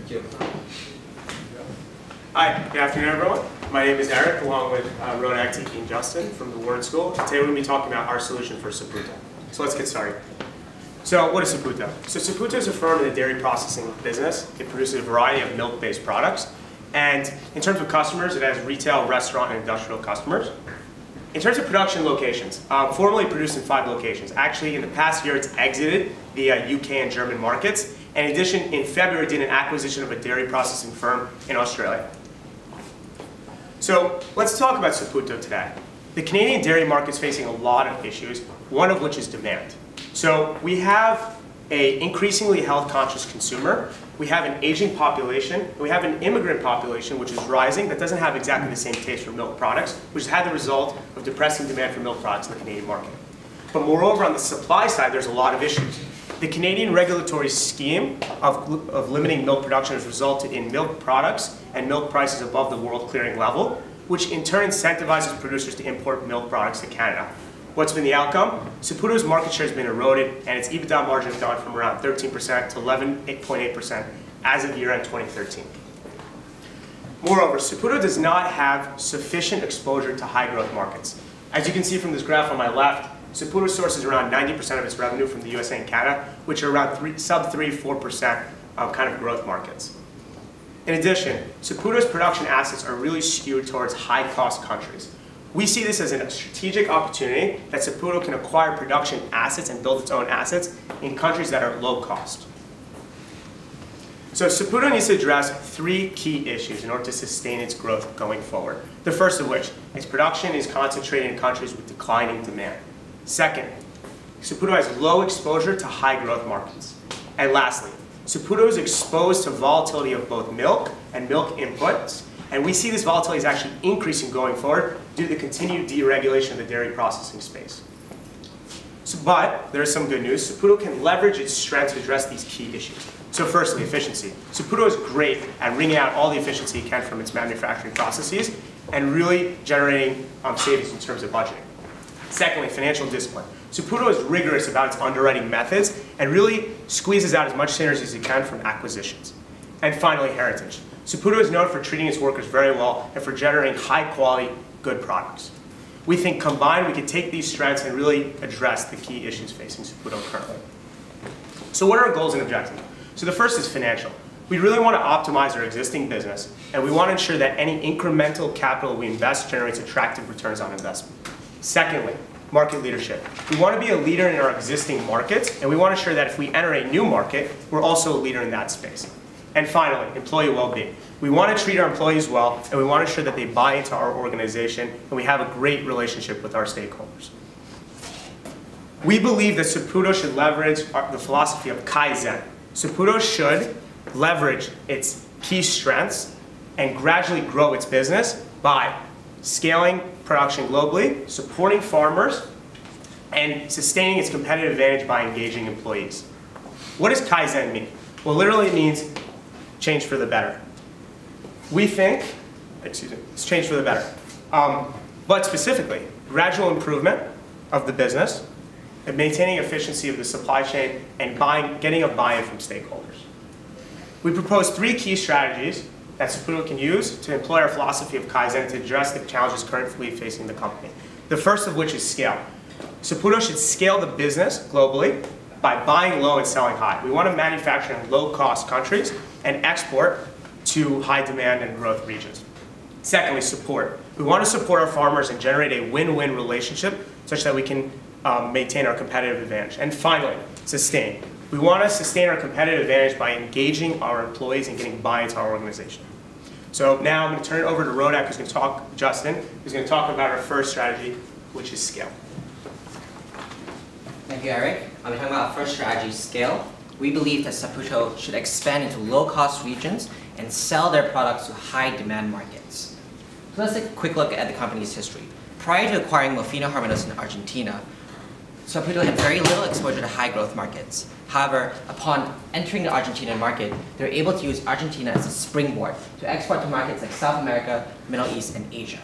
Thank you. Hi, good afternoon, everyone. My name is Eric, along with Ronak, Tiki, and Justin from the Wharton School. Today we're going to be talking about our solution for Saputo. So let's get started. So what is Saputo? So Saputo is a firm in the dairy processing business. It produces a variety of milk-based products. And in terms of customers, it has retail, restaurant, and industrial customers. In terms of production locations, formerly produced in 5 locations. Actually, in the past year, it's exited the UK and German markets. And in addition, in February, did an acquisition of a dairy processing firm in Australia. So let's talk about Saputo today. The Canadian dairy market is facing a lot of issues, one of which is demand. So we have an increasingly health-conscious consumer, we have an aging population, and we have an immigrant population which is rising that doesn't have exactly the same taste for milk products, which has had the result of depressing demand for milk products in the Canadian market. But moreover, on the supply side, there's a lot of issues. The Canadian regulatory scheme of limiting milk production has resulted in milk products and milk prices above the world clearing level, which in turn incentivizes producers to import milk products to Canada. What's been the outcome? Saputo's market share has been eroded, and its EBITDA margin has gone from around 13% to 11.8% as of year-end 2013. Moreover, Saputo does not have sufficient exposure to high-growth markets. As you can see from this graph on my left, Saputo sources around 90% of its revenue from the USA and Canada, which are around sub 3–4% kind of growth markets. In addition, Saputo's production assets are really skewed towards high-cost countries. We see this as a strategic opportunity that Saputo can acquire production assets and build its own assets in countries that are low cost. So Saputo needs to address 3 key issues in order to sustain its growth going forward. The first of which, its production is concentrated in countries with declining demand. Second, Saputo has low exposure to high growth markets. And lastly, Saputo is exposed to volatility of both milk and milk inputs, and we see this volatility is actually increasing going forward due to the continued deregulation of the dairy processing space. But there is some good news. Saputo can leverage its strengths to address these key issues. So firstly, efficiency. Saputo is great at wringing out all the efficiency it can from its manufacturing processes and really generating savings in terms of budgeting. Secondly, financial discipline. Saputo is rigorous about its underwriting methods and really squeezes out as much synergy as it can from acquisitions. And finally, heritage. Saputo is known for treating its workers very well and for generating high-quality, good products. We think combined we can take these strengths and really address the key issues facing Saputo currently. So what are our goals and objectives? So the first is financial. We really want to optimize our existing business, and we want to ensure that any incremental capital we invest generates attractive returns on investment. Secondly, market leadership. We want to be a leader in our existing markets, and we want to ensure that if we enter a new market, we're also a leader in that space. And finally, employee well-being. We want to treat our employees well, and we want to ensure that they buy into our organization, and we have a great relationship with our stakeholders. We believe that Saputo should leverage the philosophy of Kaizen. Saputo should leverage its key strengths and gradually grow its business by scaling production globally, supporting farmers, and sustaining its competitive advantage by engaging employees. What does Kaizen mean? Well, literally it means change for the better. We think, it's change for the better. But specifically, gradual improvement of the business, and maintaining efficiency of the supply chain, and getting a buy-in from stakeholders. We propose 3 key strategies that Saputo can use to employ our philosophy of Kaizen to address the challenges currently facing the company. The first of which is scale. Saputo should scale the business globally by buying low and selling high. We want to manufacture in low-cost countries and export to high-demand and growth regions. Secondly, support. We want to support our farmers and generate a win-win relationship such that we can maintain our competitive advantage. And finally, sustain. We want to sustain our competitive advantage by engaging our employees and getting buy-in to our organization. So now I'm going to turn it over to Ronak, who's going to talk, Justin, who's going to talk about our first strategy, which is scale. Thank you, Eric. I'm talking about our first strategy, scale. We believe that Saputo should expand into low-cost regions and sell their products to high-demand markets. So let's take a quick look at the company's history. Prior to acquiring Mofino Harminosa in Argentina, Saputo had very little exposure to high-growth markets. However, upon entering the Argentinian market, they were able to use Argentina as a springboard to export to markets like South America, Middle East, and Asia.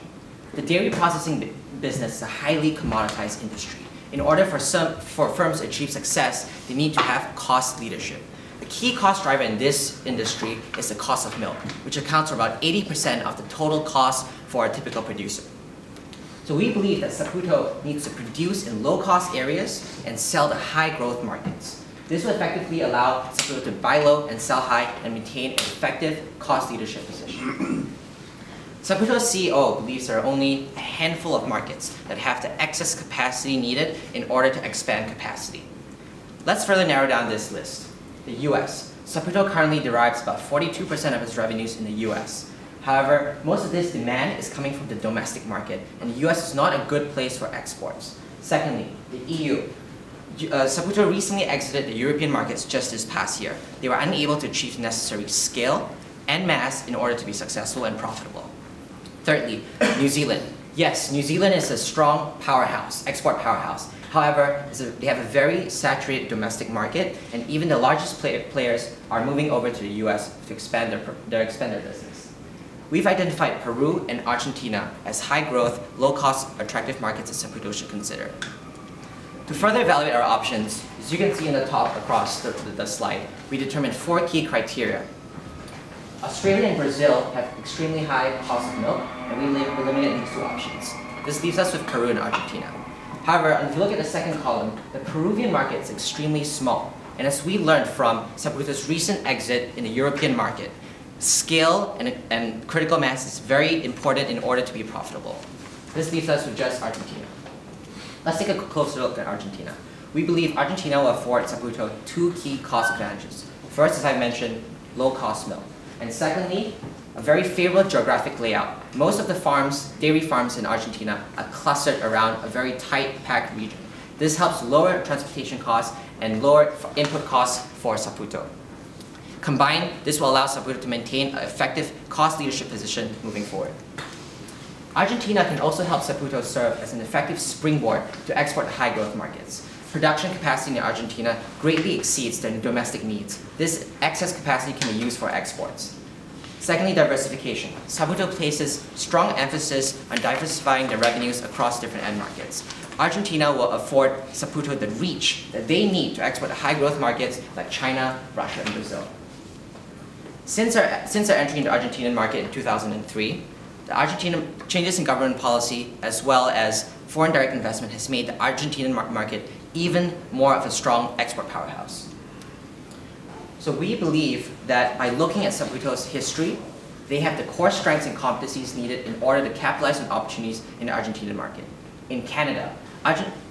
The dairy processing business is a highly commoditized industry. In order for firms to achieve success, they need to have cost leadership. The key cost driver in this industry is the cost of milk, which accounts for about 80% of the total cost for a typical producer. So we believe that Saputo needs to produce in low-cost areas and sell to high-growth markets. This will effectively allow Saputo to buy low and sell high and maintain an effective cost leadership position. Saputo's CEO believes there are only a handful of markets that have the excess capacity needed in order to expand capacity. Let's further narrow down this list. The US. Saputo currently derives about 42% of its revenues in the US. However, most of this demand is coming from the domestic market, and the US is not a good place for exports. Secondly, the EU. Saputo recently exited the European markets just this past year. They were unable to achieve necessary scale and mass in order to be successful and profitable. Thirdly, New Zealand. Yes, New Zealand is a strong powerhouse, export powerhouse. However, they have a very saturated domestic market, and even the largest players are moving over to the US to expand their business. We've identified Peru and Argentina as high-growth, low-cost, attractive markets that Saputo should consider. To further evaluate our options, as you can see in the top across the slide, we determined 4 key criteria. Australia and Brazil have extremely high cost of milk, and we eliminated these 2 options. This leaves us with Peru and Argentina. However, if you look at the second column, the Peruvian market is extremely small, and as we learned from Saputo's recent exit in the European market, scale and critical mass is very important in order to be profitable. This leaves us with just Argentina. Let's take a closer look at Argentina. We believe Argentina will afford Saputo 2 key cost advantages. First, as I mentioned, low-cost milk. And secondly, a very favorable geographic layout. Most of the dairy farms in Argentina are clustered around a very tight, packed region. This helps lower transportation costs and lower input costs for Saputo. Combined, this will allow Saputo to maintain an effective cost leadership position moving forward. Argentina can also help Saputo serve as an effective springboard to export to high-growth markets. Production capacity in Argentina greatly exceeds their domestic needs. This excess capacity can be used for exports. Secondly, diversification. Saputo places strong emphasis on diversifying their revenues across different end markets. Argentina will afford Saputo the reach that they need to export to high-growth markets like China, Russia, and Brazil. Since our entry into the Argentinian market in 2003, the Argentinian changes in government policy as well as foreign direct investment has made the Argentinian market even more of a strong export powerhouse. So we believe that by looking at Saputo's history, they have the core strengths and competencies needed in order to capitalize on opportunities in the Argentinian market. In Canada,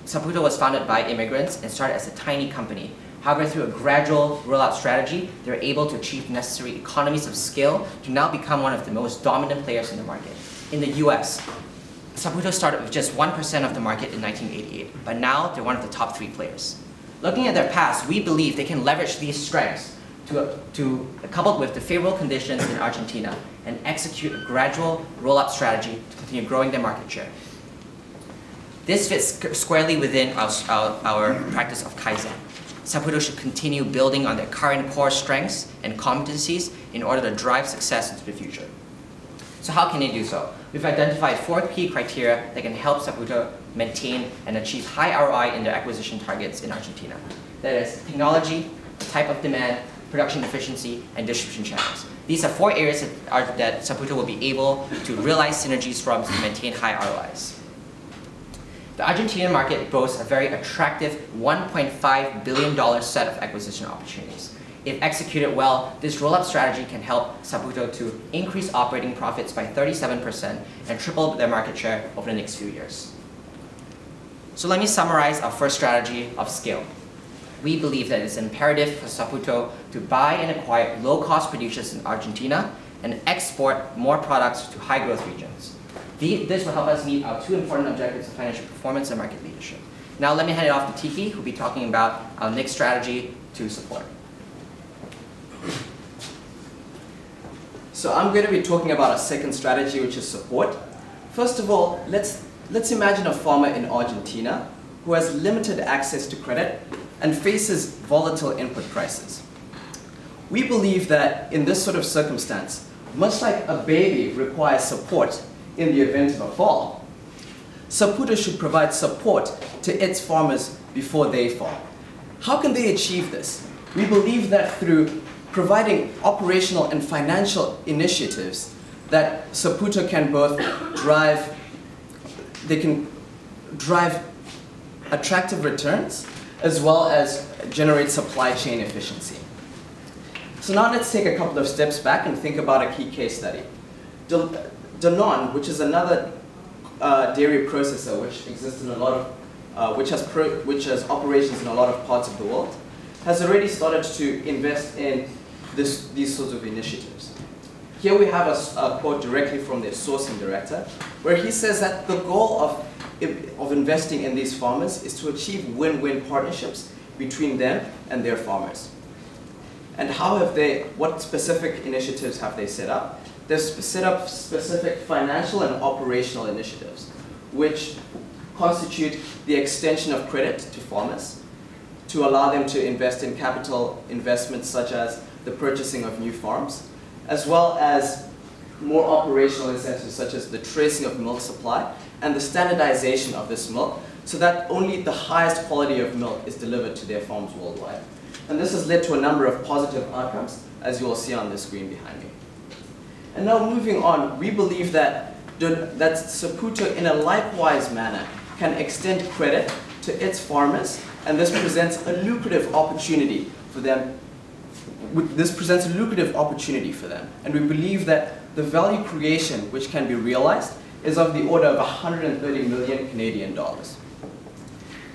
Saputo was founded by immigrants and started as a tiny company. However, through a gradual rollout strategy, they were able to achieve necessary economies of scale to now become one of the most dominant players in the market. In the US, Saputo started with just 1% of the market in 1988, but now they're one of the top 3 players. Looking at their past, we believe they can leverage these strengths coupled with the favorable conditions in Argentina and execute a gradual roll-up strategy to continue growing their market share. This fits squarely within our practice of Kaizen. Saputo should continue building on their current core strengths and competencies in order to drive success into the future. So how can they do so? We've identified 4 key criteria that can help Saputo maintain and achieve high ROI in their acquisition targets in Argentina. That is technology, type of demand, production efficiency, and distribution channels. These are 4 areas that Saputo will be able to realize synergies from to maintain high ROIs. The Argentinian market boasts a very attractive $1.5 billion set of acquisition opportunities. If executed well, this roll-up strategy can help Saputo to increase operating profits by 37% and triple their market share over the next few years. So let me summarize our first strategy of scale. We believe that it's imperative for Saputo to buy and acquire low-cost producers in Argentina and export more products to high-growth regions. This will help us meet our 2 important objectives of financial performance and market leadership. Now let me hand it off to Tiki, who will be talking about our next strategy to support. So I'm going to be talking about our second strategy, which is support. First of all, let's imagine a farmer in Argentina who has limited access to credit and faces volatile input prices. We believe that in this sort of circumstance, much like a baby requires support in the event of a fall, Saputo should provide support to its farmers before they fall. How can they achieve this? We believe that through providing operational and financial initiatives that Saputo can both drive attractive returns as well as generate supply chain efficiency. So now let's take a couple of steps back and think about a key case study. Danone, which is another dairy processor which exists in a lot of, which has operations in a lot of parts of the world, has already started to invest in these sorts of initiatives. Here we have a quote directly from their sourcing director, where he says that the goal of investing in these farmers is to achieve win-win partnerships between them and their farmers. And what specific initiatives have they set up? They've set up specific financial and operational initiatives, which constitute the extension of credit to farmers to allow them to invest in capital investments such as the purchasing of new farms, as well as more operational incentives such as the tracing of milk supply and the standardization of this milk so that only the highest quality of milk is delivered to their farms worldwide. And this has led to a number of positive outcomes, as you will see on the screen behind me. And now moving on, we believe that Saputo in a likewise manner can extend credit to its farmers, and this presents a lucrative opportunity for them. And we believe that the value creation which can be realized is of the order of 130 million Canadian dollars.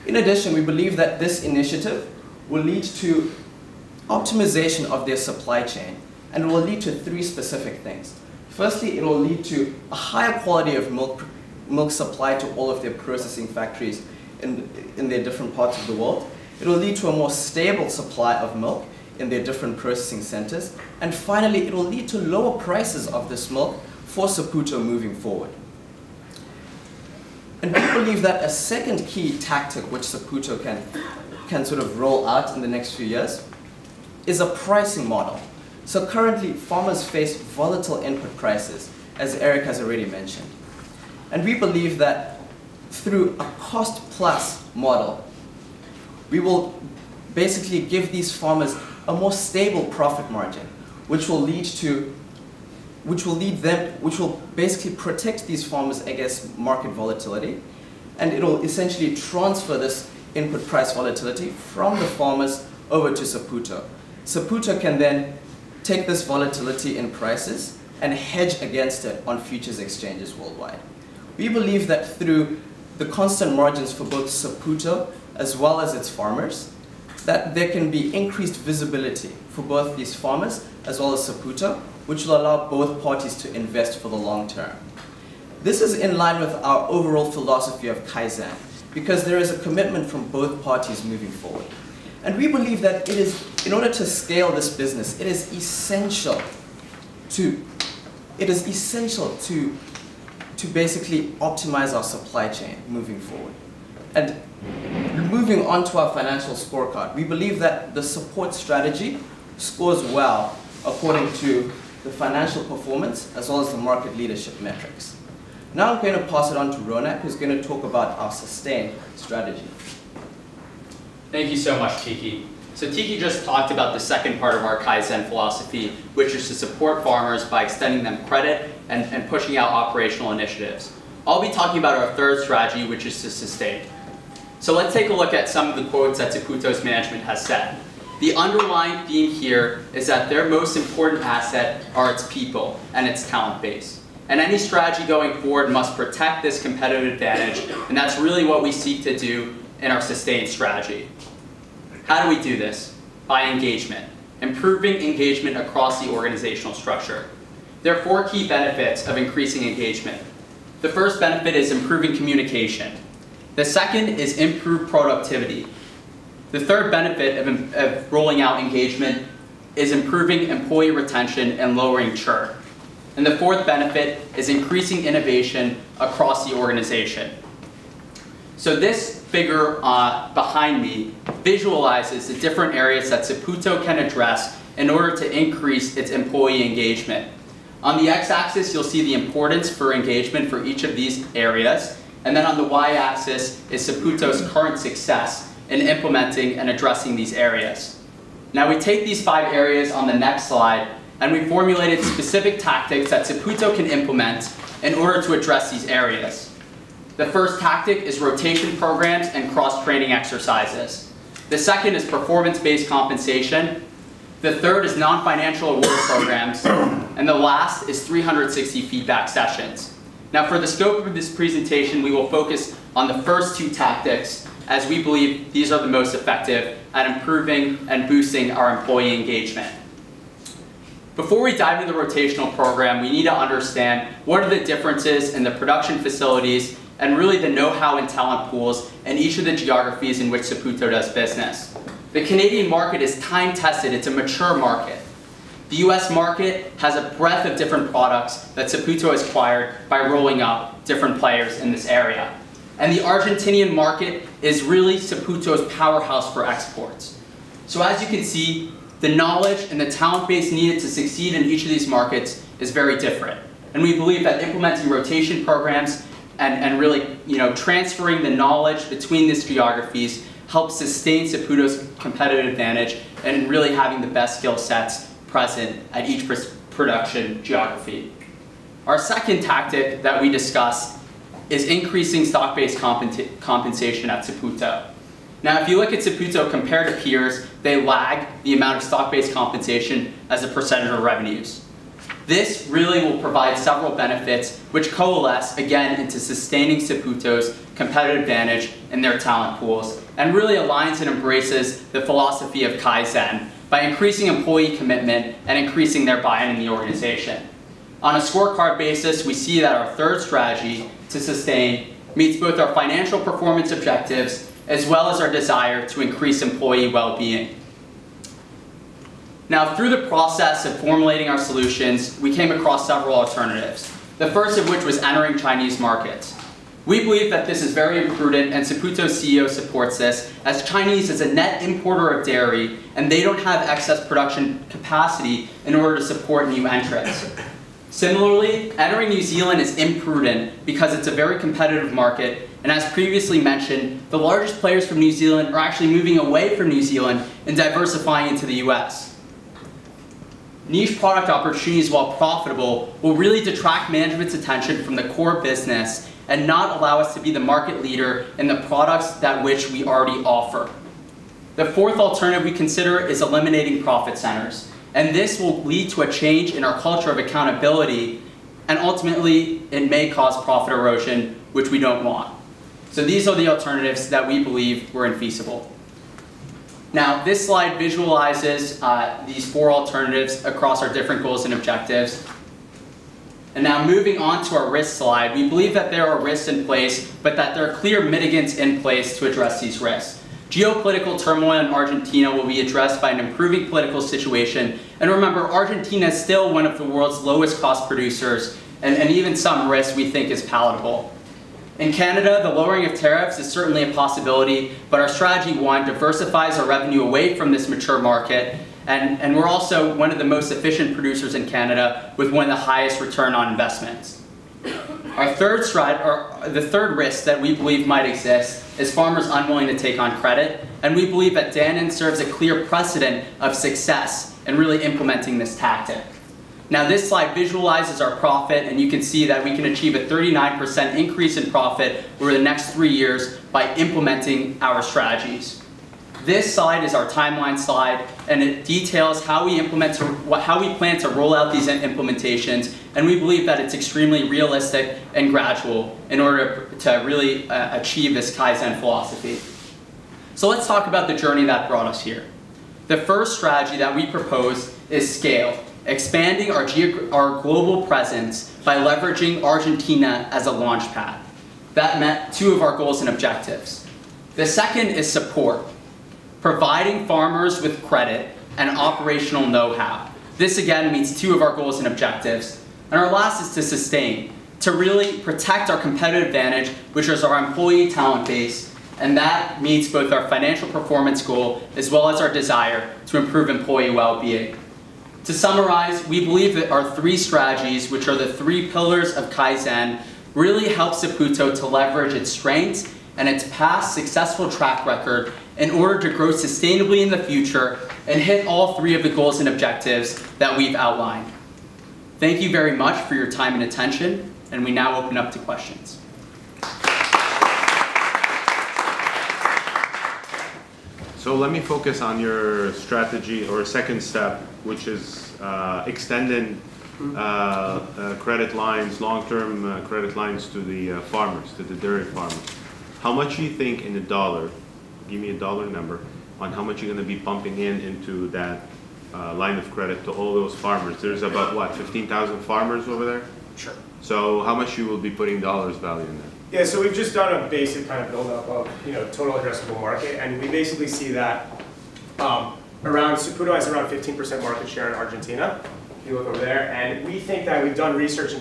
In addition, we believe that this initiative will lead to optimization of their supply chain, and it will lead to three specific things. Firstly, it will lead to a higher quality of milk supply to all of their processing factories in their different parts of the world. It will lead to a more stable supply of milk in their different processing centers. And finally, it will lead to lower prices of this milk for Saputo moving forward. And we believe that a second key tactic which Saputo can sort of roll out in the next few years is a pricing model. So currently, farmers face volatile input prices, as Eric has already mentioned. And we believe that through a cost-plus model, we will basically give these farmers a more stable profit margin, which will basically protect these farmers against market volatility, and it will essentially transfer this input price volatility from the farmers over to Saputo. Saputo can then take this volatility in prices and hedge against it on futures exchanges worldwide. We believe that through the constant margins for both Saputo as well as its farmers, that there can be increased visibility for both these farmers as well as Saputo, which will allow both parties to invest for the long term. This is in line with our overall philosophy of Kaizen, because there is a commitment from both parties moving forward. And we believe that it is, in order to scale this business, it is essential to basically optimize our supply chain moving forward. And moving on to our financial scorecard, we believe that the support strategy scores well according to the financial performance as well as the market leadership metrics. Now I'm going to pass it on to Ronak, who's going to talk about our sustain strategy. Thank you so much, Tiki. So Tiki just talked about the second part of our Kaizen philosophy, which is to support farmers by extending them credit and pushing out operational initiatives. I'll be talking about our third strategy, which is to sustain. So let's take a look at some of the quotes that Saputo's management has said. The underlying theme here is that their most important asset are its people and its talent base. And any strategy going forward must protect this competitive advantage, and that's really what we seek to do in our sustain strategy. How do we do this? By engagement. Improving engagement across the organizational structure. There are 4 key benefits of increasing engagement. The first benefit is improving communication. The second is improved productivity. The third benefit of rolling out engagement is improving employee retention and lowering churn. And the fourth benefit is increasing innovation across the organization. So this figure behind me visualizes the different areas that Saputo can address in order to increase its employee engagement. On the x-axis, you'll see the importance for engagement for each of these areas. And then on the y-axis is Saputo's current success in implementing and addressing these areas. Now we take these 5 areas on the next slide and we formulated specific tactics that Saputo can implement in order to address these areas. The first tactic is rotation programs and cross-training exercises. The second is performance-based compensation. The third is non-financial award programs. And the last is 360 feedback sessions. Now for the scope of this presentation, we will focus on the first 2 tactics, as we believe these are the most effective at improving and boosting our employee engagement. Before we dive into the rotational program, we need to understand what are the differences in the production facilities and really the know-how and talent pools in each of the geographies in which Saputo does business. The Canadian market is time-tested, it's a mature market. The US market has a breadth of different products that Saputo has acquired by rolling up different players in this area. And the Argentinian market is really Saputo's powerhouse for exports. So as you can see, the knowledge and the talent base needed to succeed in each of these markets is very different. And we believe that implementing rotation programs and really transferring the knowledge between these geographies helps sustain Saputo's competitive advantage and really having the best skill sets present at each production geography. Our second tactic that we discussed is increasing stock-based compensation at Saputo. Now if you look at Saputo compared to peers, they lag the amount of stock-based compensation as a percentage of revenues. This really will provide several benefits which coalesce again into sustaining Saputo's competitive advantage in their talent pools and really aligns and embraces the philosophy of Kaizen by increasing employee commitment and increasing their buy-in in the organization. On a scorecard basis, we see that our third strategy to sustain meets both our financial performance objectives as well as our desire to increase employee well-being. Now, through the process of formulating our solutions, we came across several alternatives, the first of which was entering Chinese markets. We believe that this is very imprudent, and Saputo's CEO supports this, as Chinese is a net importer of dairy, and they don't have excess production capacity in order to support new entrants. Similarly, entering New Zealand is imprudent because it's a very competitive market, and as previously mentioned, the largest players from New Zealand are actually moving away from New Zealand and diversifying into the US. Niche product opportunities, while profitable, will really detract management's attention from the core business and not allow us to be the market leader in the products that which we already offer. The fourth alternative we consider is eliminating profit centers. And this will lead to a change in our culture of accountability, and ultimately it may cause profit erosion, which we don't want. So these are the alternatives that we believe were infeasible. Now this slide visualizes these 4 alternatives across our different goals and objectives. And now moving on to our risk slide, we believe that there are risks in place, but that there are clear mitigants in place to address these risks. Geopolitical turmoil in Argentina will be addressed by an improving political situation. And remember, Argentina is still one of the world's lowest cost producers, and even some risk we think is palatable. In Canada, the lowering of tariffs is certainly a possibility, but our strategy 1 diversifies our revenue away from this mature market, and we're also one of the most efficient producers in Canada with one of the highest return on investments. Our the third risk that we believe might exist is farmers unwilling to take on credit, and we believe that Dannon serves a clear precedent of success in really implementing this tactic. Now this slide visualizes our profit, and you can see that we can achieve a 39% increase in profit over the next 3 years by implementing our strategies. This slide is our timeline slide, and it details how we plan to roll out these implementations, and we believe that it's extremely realistic and gradual in order to really achieve this Kaizen philosophy. So let's talk about the journey that brought us here. The first strategy that we propose is scale, expanding our global presence by leveraging Argentina as a launch pad. That met 2 of our goals and objectives. The second is support, providing farmers with credit and operational know-how. This again meets 2 of our goals and objectives. And our last is to sustain, to really protect our competitive advantage, which is our employee talent base, and that meets both our financial performance goal as well as our desire to improve employee well-being. To summarize, we believe that our 3 strategies, which are the 3 pillars of Kaizen, really help Saputo to leverage its strengths and its past successful track record in order to grow sustainably in the future and hit all 3 of the goals and objectives that we've outlined. Thank you very much for your time and attention, and we now open up to questions. So let me focus on your strategy or second step, which is extending credit lines, long-term credit lines to the farmers, to the dairy farmers. How much do you think in a dollar, give me a dollar number, on how much you're going to be pumping into that line of credit to all those farmers? There's about, what, 15,000 farmers over there? Sure. So how much you will be putting dollars value in there? Yeah, so we've just done a basic kind of build-up of total addressable market, and we basically see that Saputo has around 15% market share in Argentina. If you look over there, and we think that we've done research into